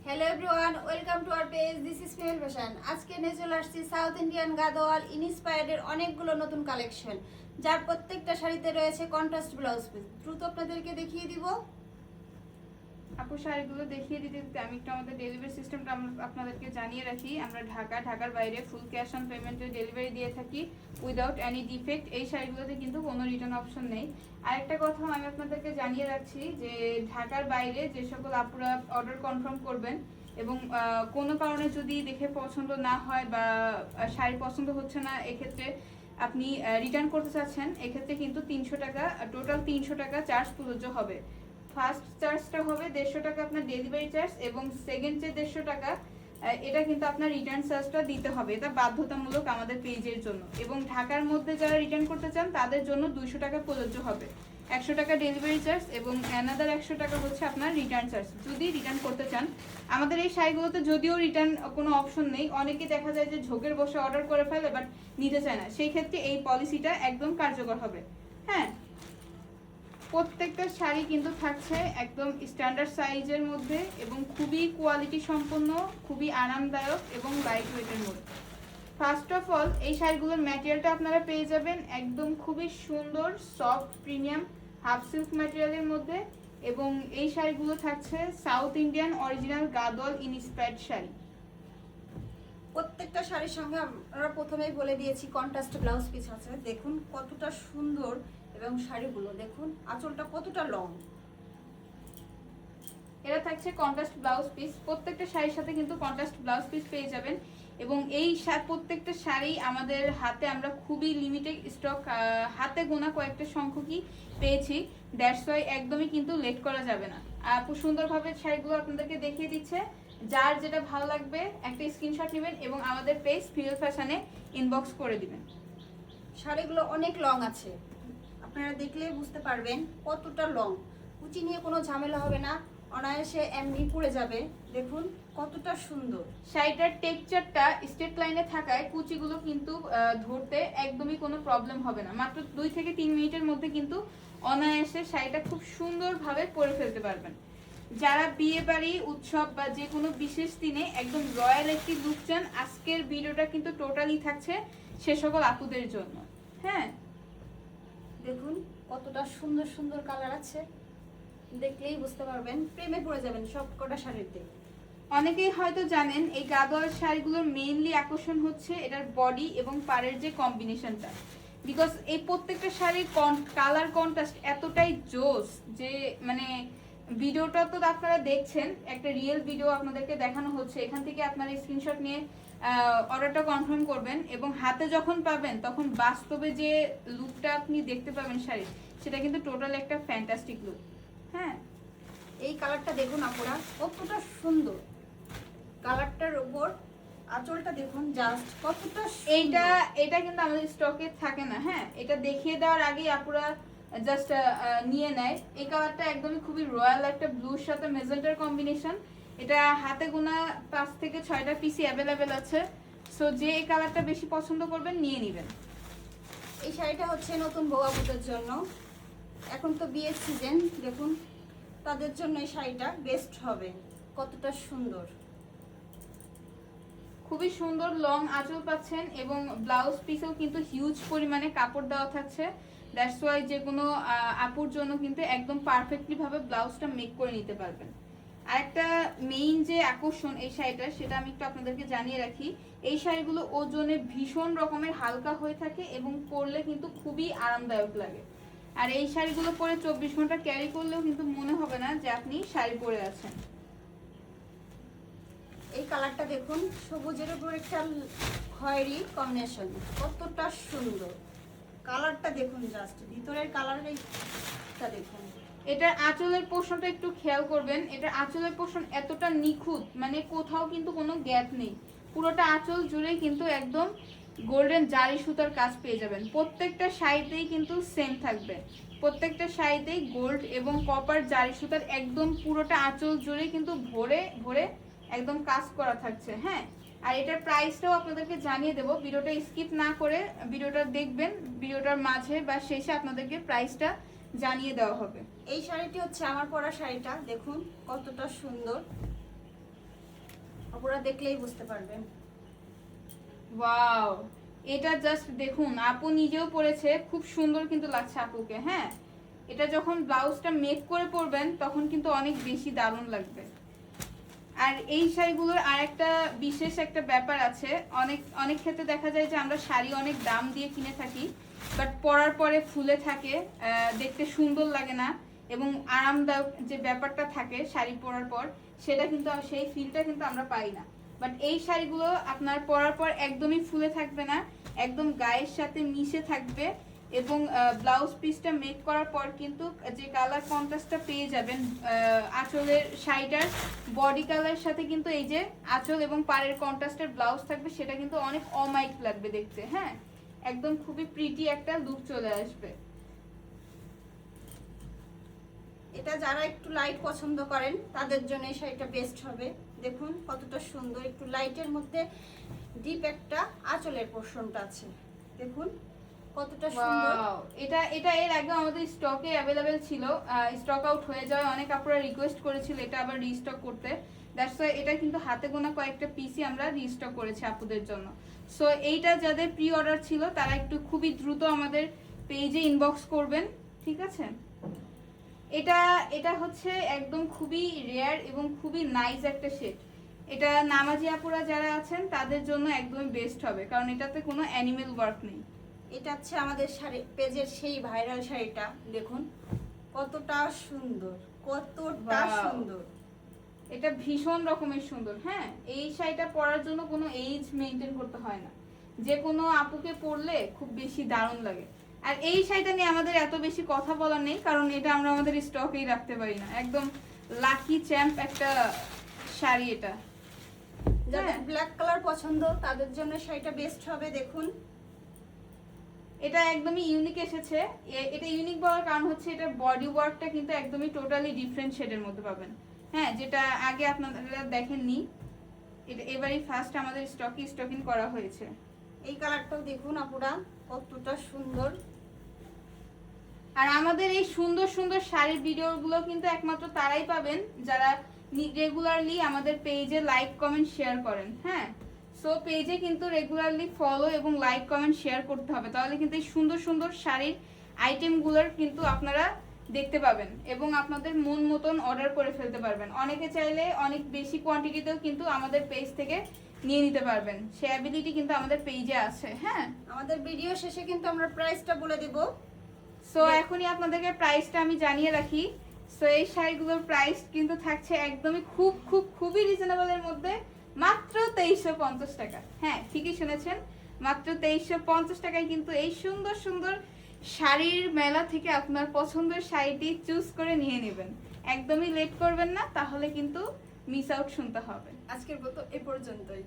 Hello everyone, welcome to our page. This is smell fashion. আজকে নিয়ে চলে আসছি সাউথ ইন্ডিয়ান গাদোয়াল ইনস্পায়ার্ডের অনেকগুলো নতুন কালেকশন, যার প্রত্যেকটা শাড়িতে রয়েছে কন্ট্রাস্ট ব্লাউজ পিস। দ্রুত আপনাদেরকে দেখিয়ে দিব। আপু শাড়িগুলো দেখিয়ে দিতে দিতে আমি একটু আমাদের ডেলিভারি সিস্টেমটা আপনাদেরকে জানিয়ে রাখি। আমরা ঢাকার বাইরে ফুল ক্যাশ অন পেমেন্টে ডেলিভারি দিয়ে থাকি উইদাউট এনি ডিফেক্ট। এই শাড়িগুলোতে কিন্তু কোনো রিটার্ন অপশন নেই। আরেকটা কথা আমি আপনাদেরকে জানিয়ে রাখছি যে ঢাকার বাইরে যে সকল আপুরা অর্ডার কনফার্ম করবেন এবং কোনো কারণে যদি দেখে পছন্দ না হয় বা শাড়ি পছন্দ হচ্ছে না, এক্ষেত্রে আপনি রিটার্ন করতে চাচ্ছেন, এক্ষেত্রে কিন্তু 300 টাকা, টোটাল 300 টাকা চার্জ প্রযোজ্য হবে। ফার্স্ট চার্জটা হবে 150 টাকা আপনার ডেলিভারি চার্জ, এবং সেকেন্ড যে 150 টাকা এটা কিন্তু আপনার রিটার্ন চার্জটা দিতে হবে। এটা বাধ্যতামূলক আমাদের পেজের জন্য। এবং ঢাকার মধ্যে যারা রিটার্ন করতে চান তাদের জন্য 200 টাকা প্রযোজ্য হবে। 100 টাকা ডেলিভারি চার্জ এবং অ্যানাদার 100 টাকা হচ্ছে আপনার রিটার্ন চার্জ যদি রিটার্ন করতে চান। আমাদের এই শাড়িগুলোতে যদিও রিটার্ন কোনো অপশন নেই, অনেকে দেখা যায় যে ঝোঁকের বসে অর্ডার করে ফেলে বাট নিতে চায় না, সেই ক্ষেত্রে এই পলিসিটা একদম কার্যকর হবে। হ্যাঁ, প্রত্যেকটা শাড়ি কিন্তু থাকছে একদম স্ট্যান্ডার্ড সাইজের মধ্যে এবং খুবই কোয়ালিটি সম্পন্ন, খুবই আরামদায়ক এবং লাইট ওয়েটের মধ্যে। ফার্স্ট অফ অল এই শাড়িগুলোর ম্যাটেরিয়ালটা আপনারা পেয়ে যাবেন একদম খুবই সুন্দর সফট প্রিমিয়াম হাফ সিল্ক ম্যাটেরিয়ালের মধ্যে, এবং এই শাড়িগুলো থাকছে south Indian original Gadwal inspired sari. প্রত্যেকটা শাড়ির সঙ্গে আমরা প্রথমেই বলে দিয়েছি কন্ট্রাস্ট ব্লাউজ পিস আছে। দেখুন কতটা সুন্দর, এবং শাড়িগুলো দেখুন আঁচলটা কতটা লং। এরা থাকছে কন্ট্রাস্ট ব্লাউজ পিস, প্রত্যেকটা শাড়ির সাথে কিন্তু কন্ট্রাস্ট ব্লাউজ পিস পেয়ে যাবেন। এবং এই প্রত্যেকটা শাড়ি আমাদের হাতে আমরা খুবই লিমিটেড স্টক, হাতে গোনা কয়েকটা সংখ্যকই পেয়েছি। দ্যাটস ওয়াই একদমই কিন্তু লেট করা যাবে না। আপু সুন্দরভাবে শাড়িগুলো আপনাদেরকে দেখিয়ে দিচ্ছে। যার যেটা ভালো লাগবে একটা স্ক্রিনশট নেবেন এবং আমাদের পেজ ফিল ফ্যাশনে ইনবক্স করে দিবেন। শাড়িগুলো অনেক লং আছে, আপনারা দেখলেই বুঝতে পারবেন কতটা লং। কুচি নিয়ে কোনো ঝামেলা হবে না, অনায়াসে এমনি পড়ে যাবে। দেখুন কতটা সুন্দর। শাড়িটার টেক্সচারটা স্ট্রেট লাইনে থাকায় কুচিগুলো কিন্তু ধরতে একদমই কোনো প্রবলেম হবে না। মাত্র 2 থেকে 3 মিনিটের মধ্যে কিন্তু অনায়াসে শাড়িটা খুব সুন্দরভাবে পরে ফেলতে পারবেন। যারা বিয়ে বাড়ি উৎসব বা যে কোনো বিশেষ দিনে একদম রয়্যাল একটি লুক চান, আজকের ভিডিওটা কিন্তু টোটালি থাকছে সে সকল আপুদের জন্য। হ্যাঁ, দেখুন কতটা সুন্দর সুন্দর কালার আছে, দেখলেই বুঝতে পারবেন, প্রেমে পড়ে যাবেন সব কটা শাড়িতে। অনেকেই হয়তো জানেন এই গাদোয়াল শাড়িগুলোর মেইনলি আকর্ষণ হচ্ছে এটার বডি এবং পাড়ের যে কম্বিনেশনটা, বিকজ এই প্রত্যেকটা শাড়ির কালার কন্ট্রাস্ট এতটাই জোস যে মানে ভিডিওটা তো আপনারা দেখছেন, একটা রিয়েল ভিডিও আপনাদেরকে দেখানো হচ্ছে, এখান থেকে আপনারা স্ক্রিনশট নিয়ে অর্ডারটা কনফার্ম করবেন এবং হাতে যখন পাবেন তখন বাস্তবে যে লুকটা আপনি দেখতে পাবেন শাড়ির, সেটা কিন্তু টোটাল একটা ফ্যান্টাস্টিক লুক। হ্যাঁ, এই কালারটা দেখুন আপনারা কতটা সুন্দর, কালারটার উপর আঁচলটা দেখুন জাস্ট কতটা এইটা এটা কিন্তু আমাদের স্টকে থাকে না। হ্যাঁ, এটা দেখিয়ে দেওয়ার আগেই আপুরা জাস্ট নিয়ে নেয়। এই কালারটা একদমই খুবই রয়্যাল একটা ব্লুর সাথে মেজেন্টার কম্বিনেশন। এটা হাতে গোনা 5 থেকে 6টা পিসি অ্যাভেলেবেল আছে। সো যে এই কালারটা বেশি পছন্দ করবেন নিয়ে নেবেন। এই শাড়িটা হচ্ছে নতুন বউ আপুদের জন্য, এখন তো বিয়ের সিজন, দেখুন তাদের জন্য এই শাড়িটা বেস্ট হবে। কতটা সুন্দর, খুবই সুন্দর লং আঁচল পাচ্ছেন এবং ব্লাউজ পিসেও কিন্তু হিউজ পরিমাণে কাপড় দেওয়া থাকছে। দ্যাটস ওয়াই যে কোনো আপুর জন্য কিন্তু একদম পারফেক্টলি ভাবে ব্লাউজটা মেক করে নিতে পারবেন। আর একটা মেইন যে আকর্ষণ এই শাড়িটা, সেটা আমি একটু আপনাদেরকে জানিয়ে রাখি। এই শাড়িগুলো ওজনে ভীষণ রকমের হালকা হয়ে থাকে এবং পরলে কিন্তু খুবই আরামদায়ক লাগে। আর এই শাড়িগুলো পরে 24 ঘন্টা ক্যারি করলেও কিন্তু মনে হবে না যে আপনি শাড়ি পরে আছেন। এই কালারটা দেখুন, সবুজের উপর একটা খয়েরি কম্বিনেশন, কতটা সুন্দর। কালারটা দেখুন জাস্ট, ভিতরের কালারটা দেখুন। এটার আঁচলের পোর্শনটা একটু খেয়াল করবেন। এটার আঁচলের পোর্শন এতটা নিখুঁত, মানে কোথাও কিন্তু কোনো গ্যাপ নেই। পুরোটা আঁচল জুড়েই কিন্তু একদম গোল্ডেন জারি সুতার কাজ পেয়ে যাবেন। প্রত্যেকটা শাড়িতেই কিন্তু সেম থাকবে, প্রত্যেকটা শাড়িতেই গোল্ড এবং কপার জারি সুতার একদম পুরোটা আঁচল জুড়ে কিন্তু ভরে ভরে একদম কাজ করা থাকছে। হ্যাঁ, আর এটার প্রাইসটাও আপনাদেরকে জানিয়ে দেবো, ভিডিওটা স্কিপ না করে ভিডিওটা দেখবেন। ভিডিওটার মাঝে বা শেষে আপনাদেরকে প্রাইসটা জানিয়ে দেওয়া হবে। এই শাড়িটি হচ্ছে আমার পরা শাড়িটা, দেখুন কতটা সুন্দর। আপুরা দেখলেই বুঝতে পারবেন। ওয়াও, এটা জাস্ট দেখুন, আপু নিজেও পরেছে, খুব সুন্দর কিন্তু লাগছে আপুকে। হ্যাঁ, এটা যখন ব্লাউজটা মেক করে পরবেন তখন কিন্তু অনেক বেশি দারুণ লাগবে। আর এই শাড়িগুলোর আর একটা বিশেষ একটা ব্যাপার আছে, অনেক অনেক ক্ষেত্রে দেখা যায় যে আমরা শাড়ি অনেক দাম দিয়ে কিনে থাকি, বাট পরার পরে ফুলে থাকে, দেখতে সুন্দর লাগে না, এবং আরামদায়ক যে ব্যাপারটা থাকে শাড়ি পরার পর, সেটা কিন্তু সেই ফিলটা কিন্তু আমরা পাই না। বাট এই শাড়িগুলো আপনার পরার পর একদমই ফুলে থাকবে না, একদম গায়ের সাথে মিশে থাকবে, এবং ব্লাউজ পিসটা মেক করার পর কিন্তু যে কালার কন্ট্রাস্টটা পেয়ে যাবেন আঁচলের শাড়িটার বডি কালারের সাথে, কিন্তু এই যে আঁচল এবং পাড়ের কন্ট্রাস্টের ব্লাউজ থাকবে, সেটা কিন্তু অনেক অমাইক লাগবে দেখতে। হ্যাঁ, একদম খুবই প্রিটি একটা লুক চলে আসবে। এটা যারা একটু লাইট পছন্দ করেন তাদের জন্য এই শাড়িটা বেস্ট হবে। দেখুন কতটা সুন্দর, একটু লাইটের মধ্যে ডিপ একটা আঁচলের পোর্শনটা আছে, দেখুন কতটা সুন্দর। Wow, এটা এটা এর আগে আমাদের স্টকে অ্যাভেলেবেল ছিল, স্টক আউট হয়ে যাওয়ায় অনেক আপুরা রিকোয়েস্ট করেছিল এটা আবার রিস্টক করতে। দ্যাটস ওয়াই এটা কিন্তু হাতে গোনা কয়েকটা পিসই আমরা রিস্টক করেছি আপুদের জন্য। সো এইটা যাদের প্রি অর্ডার ছিল তারা একটু খুবই দ্রুত আমাদের পেজে ইনবক্স করবেন, ঠিক আছে? এটা এটা হচ্ছে একদম খুবই রেয়ার এবং খুবই নাইস একটা শেড। এটা নামাজি আপুরা যারা আছেন তাদের জন্য একদমই বেস্ট হবে, কারণ এটাতে কোনো অ্যানিমেল ওয়ার্ক নেই। এটা হচ্ছে আমাদের শাড়ি পেজের সেই ভাইরাল শাড়িটা, দেখুন কতটা সুন্দর, কতটা Wow. সুন্দর। এটা ভীষণ রকমের সুন্দর। হ্যাঁ, এই শাড়িটা পরার জন্য কোনো এজ মেনটেন করতে হয় না, যে কোনো আপুকে পরলে খুব বেশি দারুণ লাগে। আর এই শাড়িটা নিয়ে আমাদের এত বেশি কথা বলার নেই, কারণ এটা আমরা আমাদের স্টকেই রাখতে পারি না। একদম লাকি চ্যাম্প একটা শাড়ি এটা। যাদের হ্যাঁ। ব্ল্যাক কালার পছন্দ তাদের জন্য শাড়িটা বেস্ট হবে। দেখুন এটা একদমই ইউনিক এসেছে। এটা ইউনিক বলার কারণ হচ্ছে এটা বডি ওয়ার্কটা কিন্তু একদমই টোটালি ডিফারেন্ট শেডের মধ্যে পাবেন। হ্যাঁ, যেটা আগে আপনারা দেখেননি, এটা এবারই ফার্স্ট আমাদের স্টকিং করা হয়েছে। এই কালারটাও দেখুন আপুরা কতটা সুন্দর। আর আমাদের এই সুন্দর সুন্দর শাড়ির ভিডিওগুলো কিন্তু একমাত্র তারাই পাবেন যারা রেগুলারলি আমাদের পেজে লাইক কমেন্ট শেয়ার করেন। হ্যাঁ, সো পেজে কিন্তু রেগুলারলি ফলো এবং লাইক কমেন্ট শেয়ার করতে হবে, তাহলে কিন্তু এই সুন্দর সুন্দর শাড়ির আইটেমগুলোর কিন্তু আপনারা দেখতে পাবেন এবং আপনাদের মন মতন অর্ডার করে ফেলতে পারবেন। অনেকে চাইলে অনেক বেশি কোয়ান্টিটিতেও কিন্তু আমাদের পেজ থেকে নিয়ে নিতে পারবেন, সে অ্যাবিলিটি কিন্তু আমাদের পেজে আছে। হ্যাঁ, আমাদের ভিডিও শেষে কিন্তু আমরা প্রাইসটা বলে দেব। সো এখনই আপনাদেরকে প্রাইসটা আমি জানিয়ে রাখি। সো এই শাড়িগুলোর প্রাইস কিন্তু থাকছে একদমই খুবই রিজনেবলের মধ্যে, মাত্র 2350 টাকা। হ্যাঁ, ঠিকই শুনেছেন, মাত্র 2350 টাকায় কিন্তু এই সুন্দর সুন্দর শাড়ির মেলা থেকে আপনার পছন্দের শাড়িটি চুজ করে নিয়ে নেবেন। একদমই লেট করবেন না, তাহলে কিন্তু মিস আউট শুনতে হবে। আজকের মতো এ পর্যন্তই।